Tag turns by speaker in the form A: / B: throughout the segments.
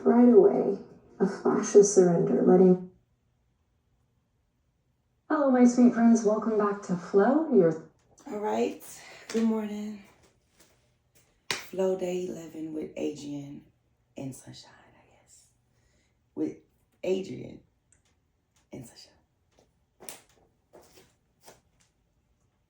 A: right away, a flash of surrender, letting... Hello, my sweet friends. Welcome back to Flow.
B: All right. Good morning. Flow Day 11 with Adrian and Sunshine, I guess. With Adrian and Sunshine.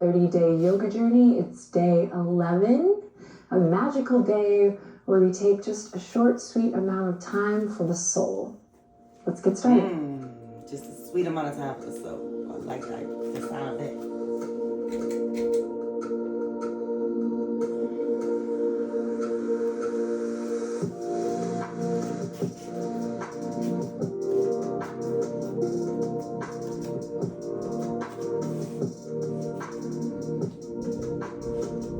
A: 30-day yoga journey. It's day 11, a magical day where we take just a short, sweet amount of time for the soul. Let's get started.
B: Just a sweet amount of time for the soul. I like the sound of that.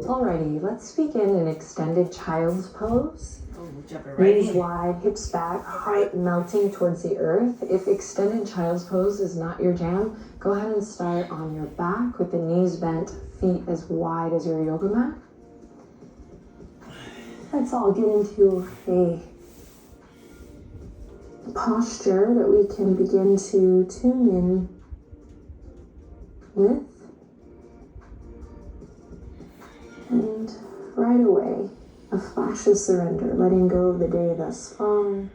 A: Alrighty, let's begin an extended child's pose.
B: Jumping right
A: Knees
B: in.
A: wide, hips back, heart melting towards the earth. If extended child's pose is not your jam, go ahead and start on your back with the knees bent, feet as wide as your yoga mat. Let's all get into a posture that we can begin to tune in with. And right away, a flash of surrender, letting go of the day thus far.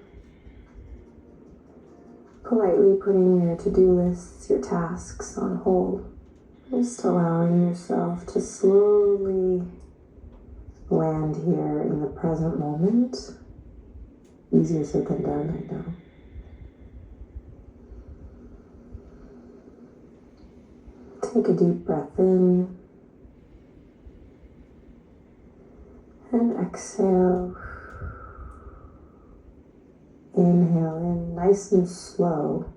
A: Politely putting your to-do lists, your tasks on hold. Just allowing yourself to slowly land here in the present moment. Easier said than done, I know. Take a deep breath in. And exhale. Inhale in, nice and slow,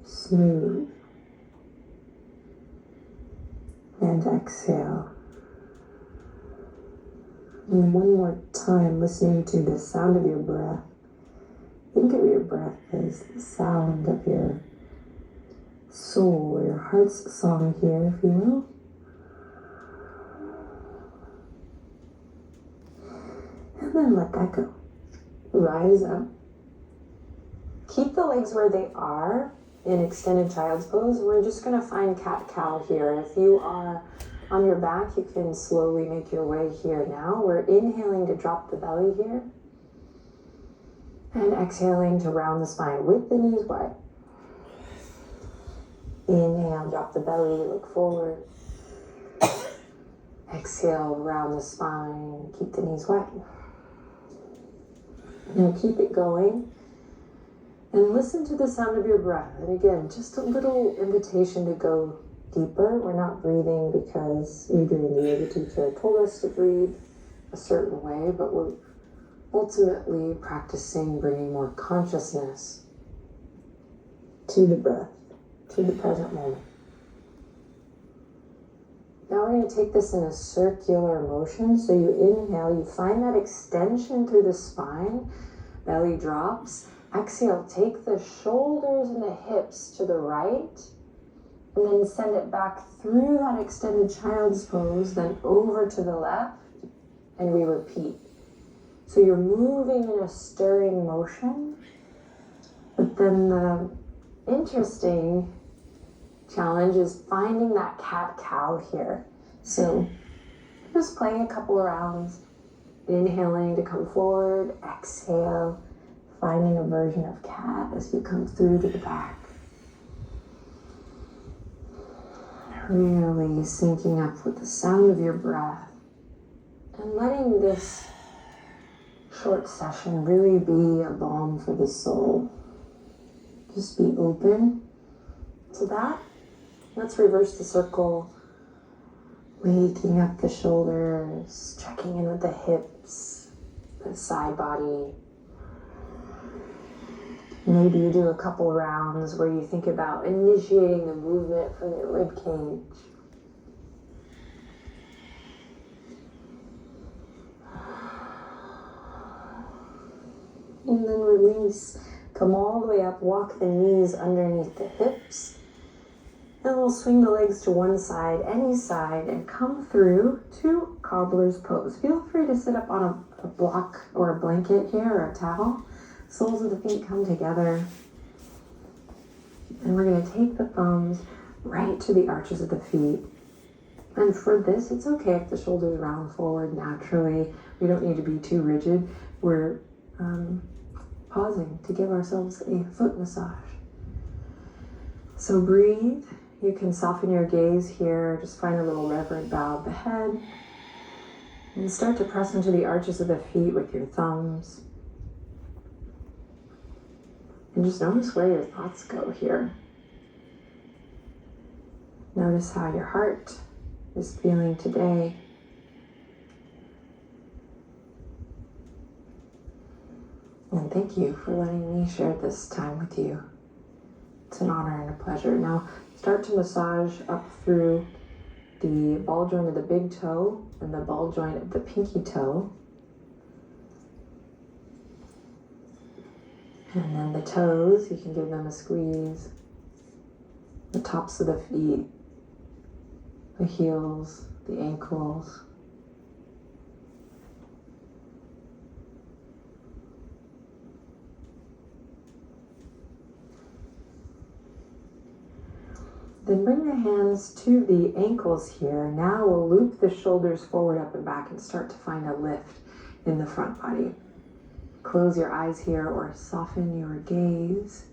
A: smooth. And exhale. And one more time, listening to the sound of your breath. Think of your breath as the sound of your soul, or your heart's song here, if you will. And then let that go. Rise up. Keep the legs where they are in extended child's pose. We're just going to find cat-cow here. If you are on your back, you can slowly make your way here now. We're inhaling to drop the belly here. And exhaling to round the spine with the knees wide. Inhale, drop the belly, look forward. Exhale, round the spine, keep the knees wide. Now keep it going and listen to the sound of your breath. And again, just a little invitation to go deeper. We're not breathing because Adrian, the yoga teacher, told us to breathe a certain way, but we're ultimately practicing bringing more consciousness to the breath, to the present moment. Now we're going to take this in a circular motion. So you inhale, you find that extension through the spine, belly drops. Exhale, take the shoulders and the hips to the right, and then send it back through that extended child's pose, then over to the left, and we repeat. So you're moving in a stirring motion, but then the interesting challenge is finding that cat-cow here. So just playing a couple of rounds, inhaling to come forward, exhale, finding a version of cat as you come through to the back. Really syncing up with the sound of your breath and letting this short session really be a balm for the soul. Just be open to that. Let's reverse the circle, waking up the shoulders, checking in with the hips, the side body. Maybe you do a couple rounds where you think about initiating the movement from your rib cage. And then release. Come all the way up, walk the knees underneath the hips. And we'll swing the legs to one side, any side, and come through to cobbler's pose. Feel free to sit up on a block or a blanket here or a towel. Soles of the feet come together. And we're going to take the thumbs right to the arches of the feet. And for this, it's okay if the shoulders round forward naturally. We don't need to be too rigid. We're pausing to give ourselves a foot massage. So breathe. You can soften your gaze here. Just find a little reverent bow of the head. And start to press into the arches of the feet with your thumbs. And just notice where your thoughts go here. Notice how your heart is feeling today. And thank you for letting me share this time with you. It's an honor and a pleasure. Now start to massage up through the ball joint of the big toe and the ball joint of the pinky toe. And then the toes, you can give them a squeeze. The tops of the feet, the heels, the ankles. Then bring the hands to the ankles here. Now we'll loop the shoulders forward, up and back and start to find a lift in the front body. Close your eyes here or soften your gaze.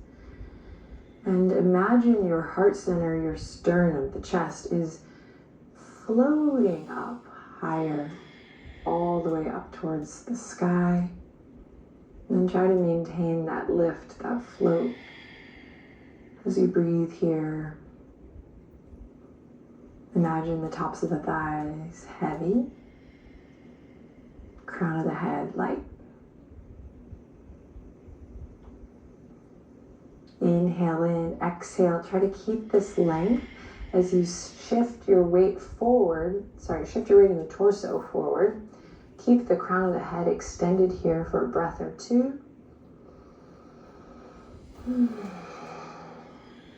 A: And imagine your heart center, your sternum, the chest is floating up higher, all the way up towards the sky. And then try to maintain that lift, that float as you breathe here. Imagine the tops of the thighs heavy, crown of the head light. Inhale in, exhale. Try to keep this length as you shift your weight forward. Shift your weight in the torso forward. Keep the crown of the head extended here for a breath or two. And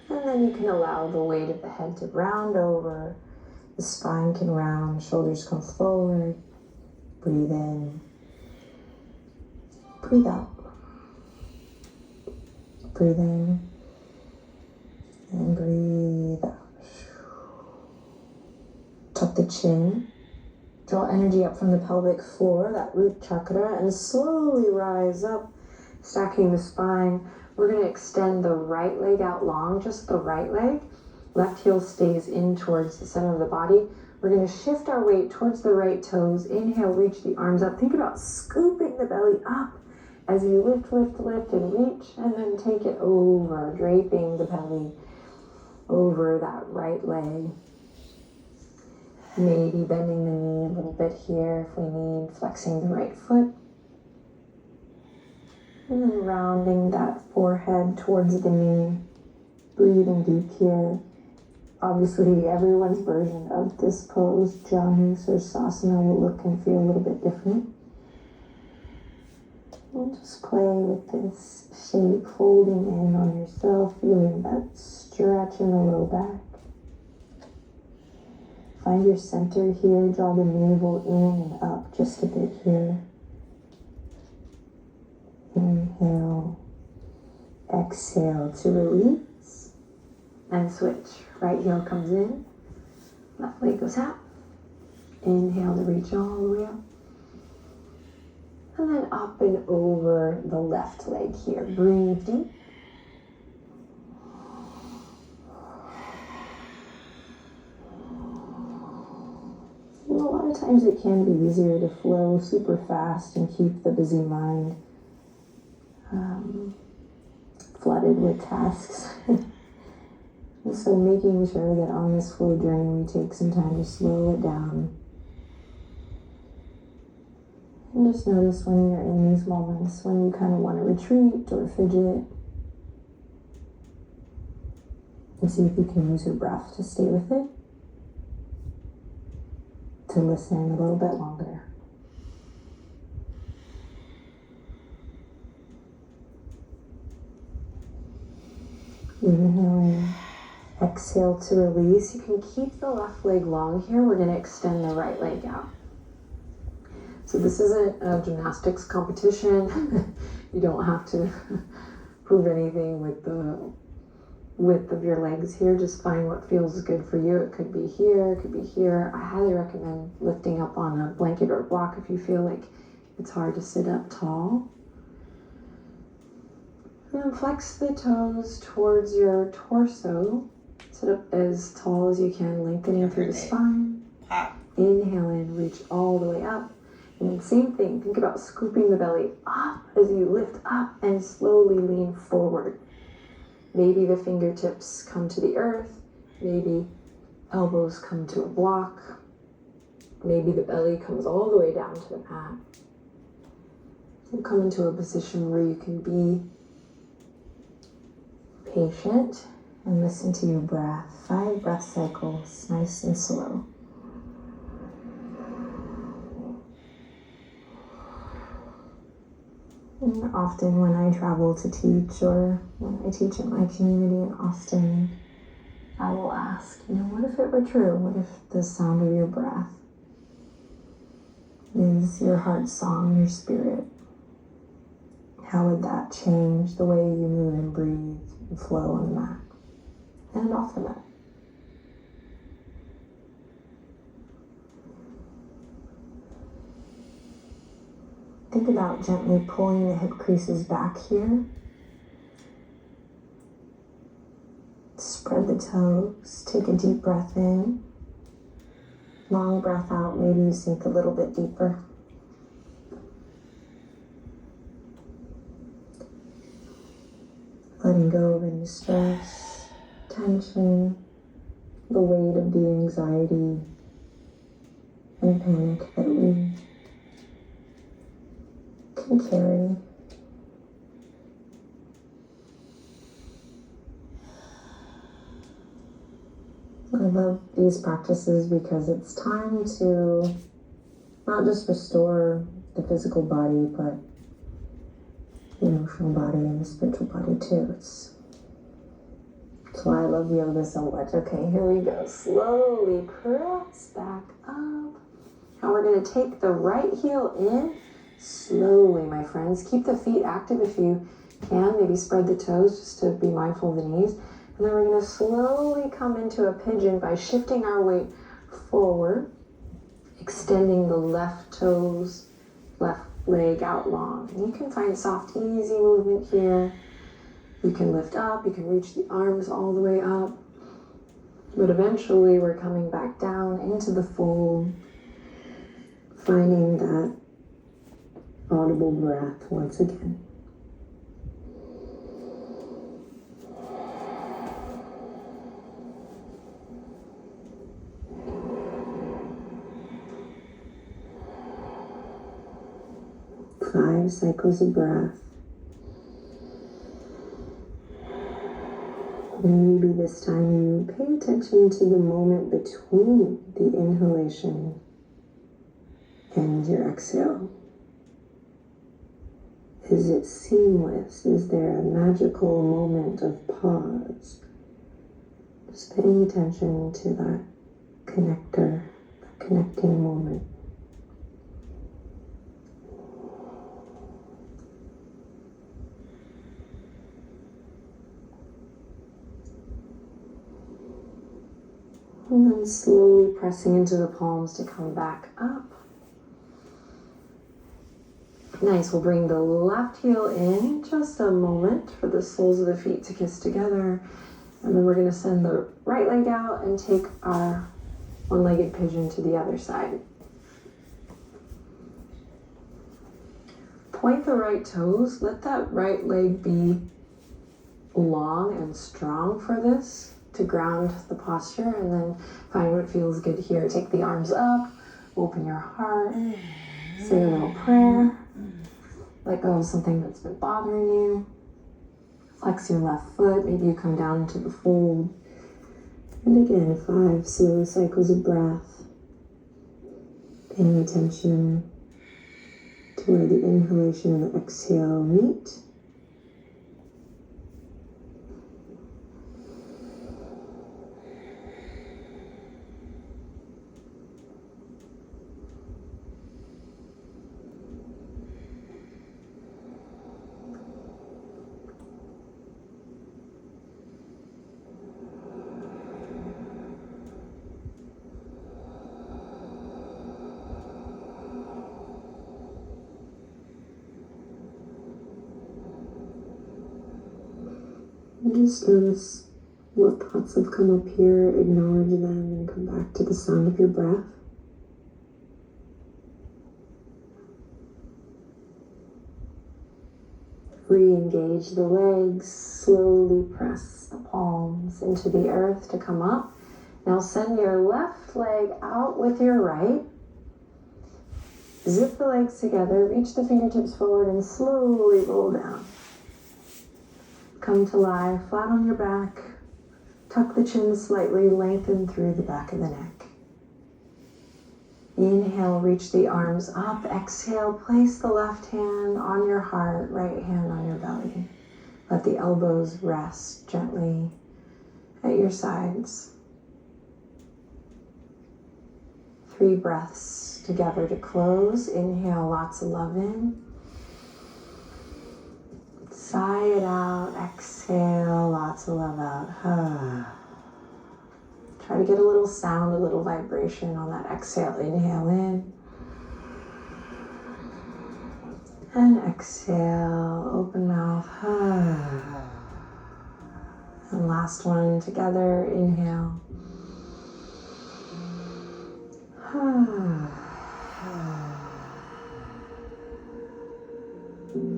A: then you can allow the weight of the head to round over. The spine can round, shoulders come forward. Breathe in. Breathe out. Breathe in. And breathe out. Tuck the chin. Draw energy up from the pelvic floor, that root chakra, and slowly rise up, stacking the spine. We're going to extend the right leg out long, just the right leg. Left heel stays in towards the center of the body. We're going to shift our weight towards the right toes. Inhale, reach the arms up. Think about scooping the belly up as you lift, lift, lift, and reach, and then take it over, draping the belly over that right leg. Maybe bending the knee a little bit here if we need, flexing the right foot. And then rounding that forehead towards the knee. Breathing deep here. Obviously, everyone's version of this pose, Janu Sirsasana, will look and feel a little bit different. We'll just play with this shape, folding in on yourself, feeling that stretch in the low back. Find your center here, draw the navel in and up just a bit here. Inhale, exhale to release, and switch. Right heel comes in, left leg goes out. Inhale to reach all the way up. And then up and over the left leg here. Breathe deep. A lot of times it can be easier to flow super fast and keep the busy mind flooded with tasks. And so making sure that on this flow journey we take some time to slow it down. And just notice when you're in these moments, when you kind of want to retreat or fidget. And see if you can use your breath to stay with it. To listen a little bit longer. Inhale in, exhale to release. You can keep the left leg long here. We're going to extend the right leg out. So this isn't a gymnastics competition. You don't have to prove anything with the width of your legs here. Just find what feels good for you. It could be here, it could be here. I highly recommend lifting up on a blanket or a block if you feel like it's hard to sit up tall. And then flex the toes towards your torso. Sit up as tall as you can, lengthening through the spine. Inhale in, reach all the way up. And then same thing, think about scooping the belly up as you lift up and slowly lean forward. Maybe the fingertips come to the earth. Maybe elbows come to a block. Maybe the belly comes all the way down to the mat. So come into a position where you can be patient and listen to your breath. 5 breath cycles, nice and slow. And often when I travel to teach or when I teach in my community in Austin, I will ask, what if it were true? What if the sound of your breath is your heart song, your spirit? How would that change the way you move and breathe and flow on the mat and off the mat? Think about gently pulling the hip creases back here. Spread the toes. Take a deep breath in. Long breath out. Maybe you sink a little bit deeper. Letting go of any stress, tension, the weight of the anxiety and panic that we can carry. I love these practices because it's time to not just restore the physical body, but the emotional body and the spiritual body too. That's why I love yoga so much. Okay, here we go. Slowly press back up. Now we're going to take the right heel in. Slowly, my friends. Keep the feet active if you can. Maybe spread the toes just to be mindful of the knees. And then we're going to slowly come into a pigeon by shifting our weight forward, extending the left toes, left leg out long. And you can find soft, easy movement here. You can lift up. You can reach the arms all the way up. But eventually, we're coming back down into the fold, finding that audible breath once again. Five cycles of breath. Maybe this time you pay attention to the moment between the inhalation and your exhale. Is it seamless? Is there a magical moment of pause? Just paying attention to that connector, that connecting moment. And then slowly pressing into the palms to come back up. Nice, we'll bring the left heel in just a moment for the soles of the feet to kiss together. And then we're going to send the right leg out and take our one-legged pigeon to the other side. Point the right toes. Let that right leg be long and strong for this to ground the posture, and then find what feels good here. Take the arms up, open your heart, say a little prayer. Let go of something that's been bothering you. Flex your left foot. Maybe you come down into the fold. And again, 5 slow cycles of breath. Paying attention to where the inhalation and the exhale meet. And just notice what thoughts have come up here, acknowledge them, and come back to the sound of your breath. Re-engage the legs, slowly press the palms into the earth to come up. Now send your left leg out with your right. Zip the legs together, reach the fingertips forward and slowly roll down. Come to lie flat on your back. Tuck the chin slightly, lengthen through the back of the neck. Inhale, reach the arms up. Exhale, place the left hand on your heart, right hand on your belly. Let the elbows rest gently at your sides. 3 breaths together to close. Inhale, lots of love in. Sigh it out. Exhale, lots of love out. Try to get a little sound, a little vibration on that exhale. Inhale in. And exhale, open mouth. And last one together. Inhale.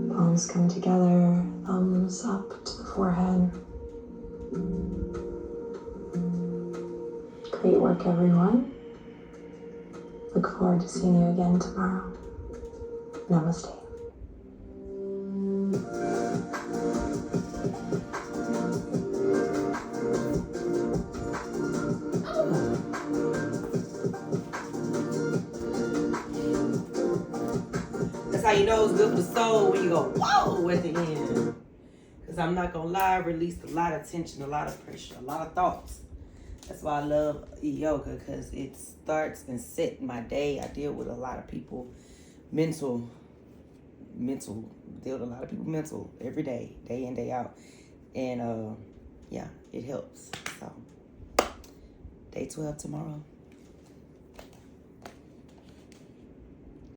A: Palms come together, thumbs up to the forehead. Great work, everyone. Look forward to seeing you again tomorrow. Namaste.
B: That's how you know it's good for the soul when you go, whoa, at the end. Because I'm not going to lie, I released a lot of tension, a lot of pressure, a lot of thoughts. That's why I love yoga, because it starts and sets my day. I deal with a lot of people, mental, deal with a lot of people mental every day, day in, day out. And yeah, it helps. So, day 12 tomorrow.